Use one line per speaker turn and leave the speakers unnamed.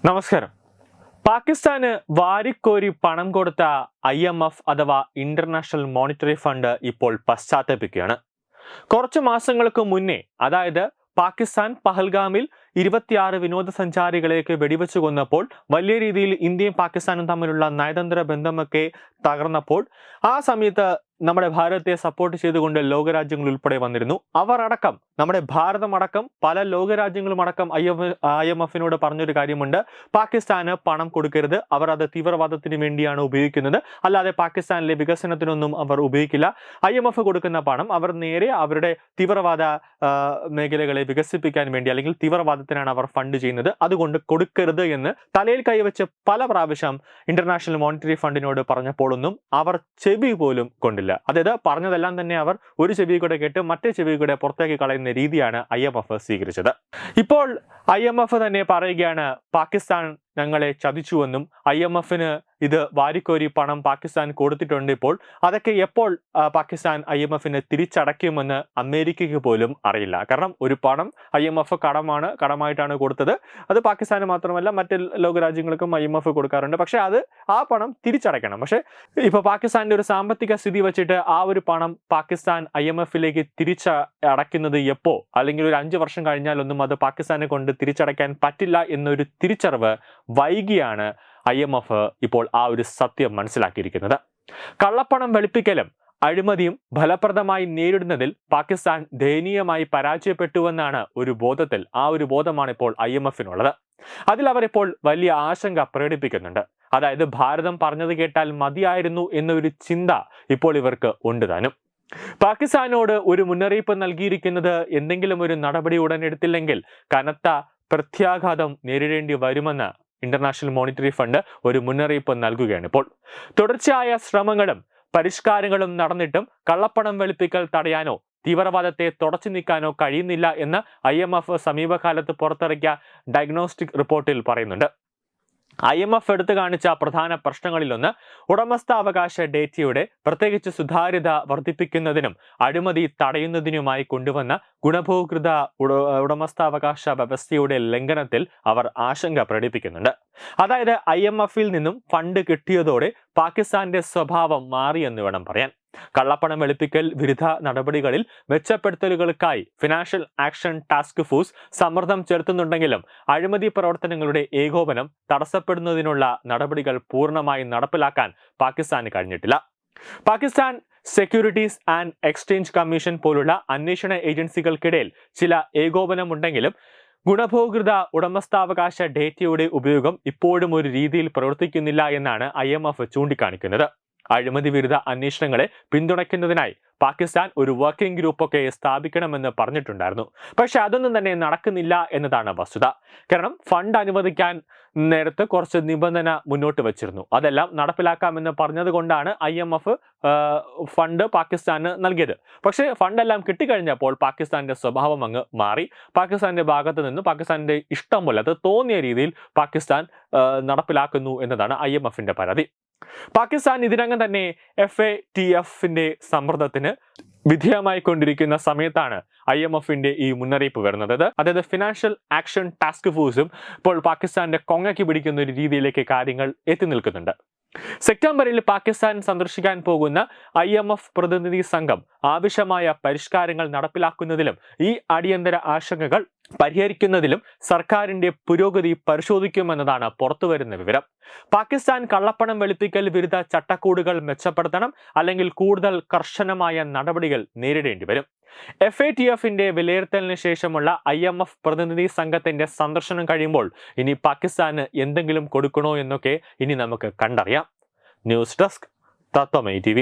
നമസ്കാരം. പാകിസ്ഥാന് വാരിക്കോരി പണം കൊടുത്ത IMF അഥവാ ഇന്റർനാഷണൽ മോണിറ്ററി ഫണ്ട് ഇപ്പോൾ പശ്ചാത്തപിക്കുകയാണ്. കുറച്ചു മാസങ്ങൾക്ക് മുന്നേ, അതായത് പാകിസ്ഥാൻ പഹൽഗാമിൽ 26 വിനോദസഞ്ചാരികളെയൊക്കെ വെടിവെച്ചു കൊന്നപ്പോൾ വലിയ രീതിയിൽ ഇന്ത്യയും പാകിസ്ഥാനും തമ്മിലുള്ള നയതന്ത്ര ബന്ധമൊക്കെ തകർന്നപ്പോൾ ആ സമയത്ത് നമ്മുടെ ഭാരതത്തെ സപ്പോർട്ട് ചെയ്തുകൊണ്ട് ലോകരാജ്യങ്ങൾ ഉൾപ്പെടെ വന്നിരുന്നു. അവർ അടക്കം, നമ്മുടെ ഭാരതമടക്കം പല ലോകരാജ്യങ്ങളും അടക്കം IMFിനോട് പറഞ്ഞൊരു കാര്യമുണ്ട്: പാകിസ്ഥാന് പണം കൊടുക്കരുത്, അവർ അത് തീവ്രവാദത്തിന് വേണ്ടിയാണ് ഉപയോഗിക്കുന്നത്, അല്ലാതെ പാകിസ്ഥാനിലെ വികസനത്തിനൊന്നും അവർ ഉപയോഗിക്കില്ല. IMF കൊടുക്കുന്ന പണം അവർ നേരെ അവരുടെ തീവ്രവാദ മേഖലകളെ വികസിപ്പിക്കാൻ വേണ്ടി, അല്ലെങ്കിൽ തീവ്രവാദത്തിനാണ് അവർ ഫണ്ട് ചെയ്യുന്നത്, അതുകൊണ്ട് കൊടുക്കരുത് എന്ന് തലയിൽ കൈവച്ച് പല പ്രാവശ്യം ഇന്റർനാഷണൽ മോണിറ്ററി ഫണ്ടിനോട് പറഞ്ഞപ്പോഴൊന്നും അവർ ചെവി പോലും കൊണ്ടില്ല. അതായത് പറഞ്ഞതെല്ലാം തന്നെ അവർ ഒരു ചെവി കൂടെ കേട്ട് മറ്റേ ചെവി കൂടെ പുറത്തേക്ക് കളയുന്ന രീതിയാണ് IMF സ്വീകരിച്ചത്. ഇപ്പോൾ IMF തന്നെ പറയുകയാണ് പാകിസ്ഥാൻ ഞങ്ങളെ ചതിച്ചുവെന്നും IMFന് ഇത് വാരിക്കോരി പണം പാകിസ്ഥാൻ കൊടുത്തിട്ടുണ്ട്. ഇപ്പോൾ അതൊക്കെ എപ്പോൾ പാകിസ്ഥാൻ IMFന് തിരിച്ചടയ്ക്കുമെന്ന് അമേരിക്കയ്ക്ക് പോലും അറിയില്ല. കാരണം ഒരു പണം IMF കടമായിട്ടാണ് കൊടുത്തത്. അത് പാകിസ്ഥാന് മാത്രമല്ല മറ്റ് ലോകരാജ്യങ്ങൾക്കും IMF കൊടുക്കാറുണ്ട്. പക്ഷെ ആ പണം തിരിച്ചടയ്ക്കണം. പക്ഷെ ഇപ്പൊ പാകിസ്ഥാന്റെ ഒരു സാമ്പത്തിക സ്ഥിതി വെച്ചിട്ട് ആ ഒരു പണം പാകിസ്ഥാൻ IMFിലേക്ക് തിരിച്ചടയ്ക്കുന്നത് എപ്പോ, അല്ലെങ്കിൽ ഒരു 5 വർഷം കഴിഞ്ഞാലൊന്നും അത് പാകിസ്ഥാനെ കൊണ്ട് തിരിച്ചടയ്ക്കാൻ പറ്റില്ല എന്നൊരു തിരിച്ചറിവ് വൈകിയാണ് IMF ഇപ്പോൾ ആ ഒരു സത്യം മനസ്സിലാക്കിയിരിക്കുന്നത്. കള്ളപ്പണം വെളുപ്പിക്കലും അഴിമതിയും ഫലപ്രദമായി നേരിടുന്നതിൽ പാകിസ്ഥാൻ ദയനീയമായി പരാജയപ്പെട്ടുവെന്നാണ് ഒരു ബോധമാണ് ഇപ്പോൾ IMFിനുള്ളത്. അതിൽ അവർ ഇപ്പോൾ വലിയ ആശങ്ക പ്രകടിപ്പിക്കുന്നുണ്ട്. അതായത് ഭാരതം പറഞ്ഞത് കേട്ടാൽ മതിയായിരുന്നു എന്നൊരു ചിന്ത ഇപ്പോൾ ഇവർക്ക് ഉണ്ട് താനും. പാകിസ്ഥാനോട് ഒരു മുന്നറിയിപ്പ് നൽകിയിരിക്കുന്നത് എന്തെങ്കിലും ഒരു നടപടി ഉടൻ എടുത്തില്ലെങ്കിൽ കനത്ത പ്രത്യാഘാതം നേരിടേണ്ടി വരുമെന്ന് ഇന്റർനാഷണൽ മോണിറ്ററി ഫണ്ട് ഒരു മുന്നറിയിപ്പ് നൽകുകയാണ്. ഇപ്പോൾ തുടർച്ചയായ ശ്രമങ്ങളും പരിഷ്കാരങ്ങളും നടന്നിട്ടും കള്ളപ്പണം വെളുപ്പിക്കൽ തടയാനോ തീവ്രവാദത്തെ തുടച്ചു നീക്കാനോ കഴിയുന്നില്ല എന്ന് IMF സമീപകാലത്ത് പുറത്തിറക്കിയ ഡയഗ്നോസ്റ്റിക് റിപ്പോർട്ടിൽ പറയുന്നുണ്ട്. IMF എടുത്തു കാണിച്ച പ്രധാന പ്രശ്നങ്ങളിലൊന്ന് ഉടമസ്ഥാവകാശ ഡേറ്റയുടെ പ്രത്യേകിച്ച് സുതാര്യത വർദ്ധിപ്പിക്കുന്നതിനും അഴിമതി തടയുന്നതിനുമായി കൊണ്ടുവന്ന ഗുണഭോക്തൃ ഉടമസ്ഥാവകാശ വ്യവസ്ഥയുടെ ലംഘനത്തിൽ അവർ ആശങ്ക പ്രകടിപ്പിക്കുന്നുണ്ട്. അതായത് IMFിൽ നിന്നും ഫണ്ട് കിട്ടിയതോടെ പാകിസ്ഥാന്റെ സ്വഭാവം മാറിയെന്ന് വേണം പറയാൻ. കള്ളപ്പണം വെളുപ്പിക്കൽ വിരുദ്ധ നടപടികളിൽ മെച്ചപ്പെടുത്തലുകൾക്കായി ഫിനാൻഷ്യൽ ആക്ഷൻ ടാസ്ക് ഫോഴ്സ് സമ്മർദ്ദം ചെലുത്തുന്നുണ്ടെങ്കിലും അഴിമതി പ്രവർത്തനങ്ങളുടെ ഏകോപനം തടസ്സപ്പെടുന്നതിനുള്ള നടപടികൾ പൂർണ്ണമായി നടപ്പിലാക്കാൻ പാകിസ്ഥാന് കഴിഞ്ഞിട്ടില്ല. Pakistan securities and exchange commission പോലുള്ള അന്വേഷണ ഏജൻസികൾക്കിടയിൽ ചില ഏകോപനമുണ്ടെങ്കിലും ഗുണഭോക്തൃ ഉടമസ്ഥാവകാശ ഡേറ്റയുടെ ഉപയോഗം ഇപ്പോഴും ഒരു രീതിയിൽ പ്രവർത്തിക്കുന്നില്ല എന്നാണ് IMF ചൂണ്ടിക്കാണിക്കുന്നത്. അഴിമതി വിരുദ്ധ അന്വേഷണങ്ങളെ പിന്തുണയ്ക്കുന്നതിനായി പാകിസ്ഥാൻ ഒരു വർക്കിംഗ് ഗ്രൂപ്പൊക്കെ സ്ഥാപിക്കണമെന്ന് പറഞ്ഞിട്ടുണ്ടായിരുന്നു. പക്ഷെ അതൊന്നും തന്നെ നടക്കുന്നില്ല എന്നതാണ് വസ്തുത. കാരണം ഫണ്ട് അനുവദിക്കാൻ നേരത്ത് കുറച്ച് നിബന്ധന മുന്നോട്ട് വെച്ചിരുന്നു. അതെല്ലാം നടപ്പിലാക്കാമെന്ന് പറഞ്ഞത് കൊണ്ടാണ് IMF ഫണ്ട് പാകിസ്ഥാന് നൽകിയത്. പക്ഷേ ഫണ്ടെല്ലാം കിട്ടിക്കഴിഞ്ഞപ്പോൾ പാകിസ്ഥാന്റെ സ്വഭാവം അങ്ങ് മാറി. പാകിസ്ഥാന്റെ ഭാഗത്ത് നിന്ന് പാകിസ്ഥാന്റെ ഇഷ്ടം പോലെ, അത് തോന്നിയ രീതിയിൽ പാകിസ്ഥാൻ നടപ്പിലാക്കുന്നു എന്നതാണ് IMFിന്റെ പരാതി. പാകിസ്ഥാൻ ഇതിനകം തന്നെ FATFിന്റെ സമ്മർദ്ദത്തിന് വിധേയമായി കൊണ്ടിരിക്കുന്ന സമയത്താണ് IMFിന്റെ ഈ മുന്നറിയിപ്പ് വരുന്നത്. അതായത് ഫിനാൻഷ്യൽ ആക്ഷൻ ടാസ്ക് ഫോഴ്സും ഇപ്പോൾ പാകിസ്ഥാന്റെ കൊങ്ങയ്ക്ക് പിടിക്കുന്ന ഒരു രീതിയിലേക്ക് കാര്യങ്ങൾ എത്തി നിൽക്കുന്നുണ്ട്. സെപ്റ്റംബറിൽ പാകിസ്ഥാൻ സന്ദർശിക്കാൻ പോകുന്ന IMF പ്രതിനിധി സംഘം ആവശ്യമായ പരിഷ്കാരങ്ങൾ നടപ്പിലാക്കുന്നതിലും ഈ അടിയന്തര ആശങ്കകൾ പരിഹരിക്കുന്നതിലും സർക്കാരിന്റെ പുരോഗതി പരിശോധിക്കുമെന്നതാണ് പുറത്തുവരുന്ന വിവരം. പാകിസ്ഥാൻ കള്ളപ്പണം വെളുപ്പിക്കൽ വിരുദ്ധ ചട്ടക്കൂടുകൾ മെച്ചപ്പെടുത്തണം, അല്ലെങ്കിൽ കൂടുതൽ കർശനമായ നടപടികൾ നേരിടേണ്ടി വരും. FATFിന്റെ വിലയിരുത്തലിന് ശേഷമുള്ള IMF പ്രതിനിധി സംഘത്തിന്റെ സന്ദർശനം കഴിയുമ്പോൾ ഇനി പാകിസ്ഥാന് എന്തെങ്കിലും കൊടുക്കണോ എന്നൊക്കെ ഇനി നമുക്ക് കണ്ടറിയാം. ന്യൂസ് ഡെസ്ക് തത്വമൈ TV.